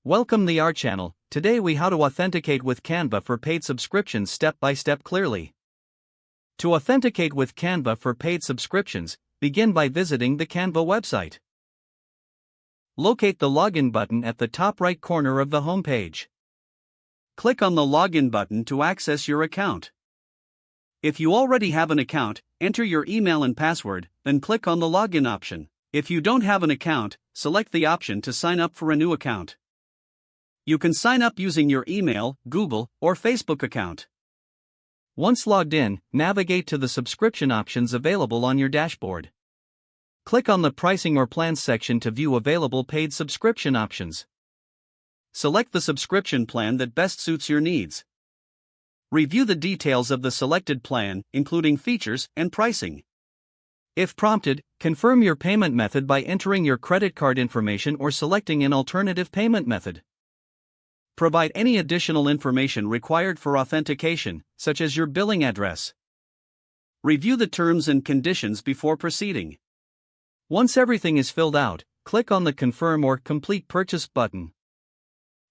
Welcome to our channel. Today we how to authenticate with Canva for paid subscriptions step by step clearly. To authenticate with Canva for paid subscriptions, begin by visiting the Canva website. Locate the login button at the top right corner of the home page. Click on the login button to access your account. If you already have an account, enter your email and password, then click on the login option. If you don't have an account, select the option to sign up for a new account. You can sign up using your email, Google, or Facebook account. Once logged in, navigate to the subscription options available on your dashboard. Click on the pricing or plans section to view available paid subscription options. Select the subscription plan that best suits your needs. Review the details of the selected plan, including features and pricing. If prompted, confirm your payment method by entering your credit card information or selecting an alternative payment method. Provide any additional information required for authentication, such as your billing address. Review the terms and conditions before proceeding. Once everything is filled out, click on the Confirm or Complete Purchase button.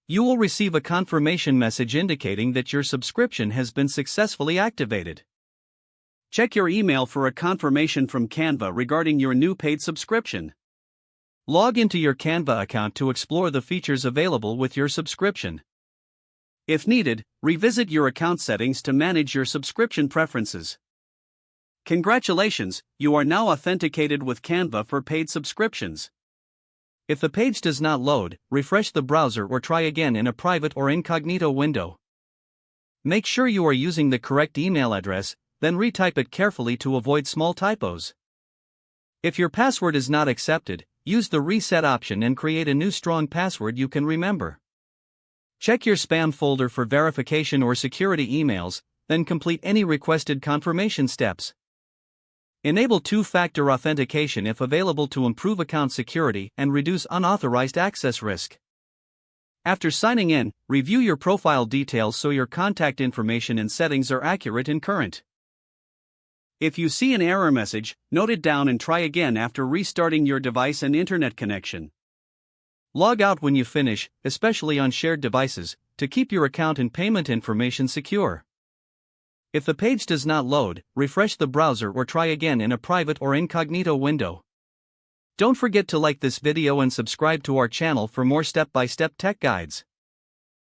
You will receive a confirmation message indicating that your subscription has been successfully activated. Check your email for a confirmation from Canva regarding your new paid subscription. Log into your Canva account to explore the features available with your subscription. If needed, revisit your account settings to manage your subscription preferences. Congratulations, you are now authenticated with Canva for paid subscriptions. If the page does not load, refresh the browser or try again in a private or incognito window. Make sure you are using the correct email address, then retype it carefully to avoid small typos. If your password is not accepted, use the reset option and create a new strong password you can remember. Check your spam folder for verification or security emails, then complete any requested confirmation steps. Enable two-factor authentication if available to improve account security and reduce unauthorized access risk. After signing in, review your profile details so your contact information and settings are accurate and current. If you see an error message, note it down and try again after restarting your device and internet connection. Log out when you finish, especially on shared devices, to keep your account and payment information secure. If the page does not load, refresh the browser or try again in a private or incognito window. Don't forget to like this video and subscribe to our channel for more step-by-step tech guides.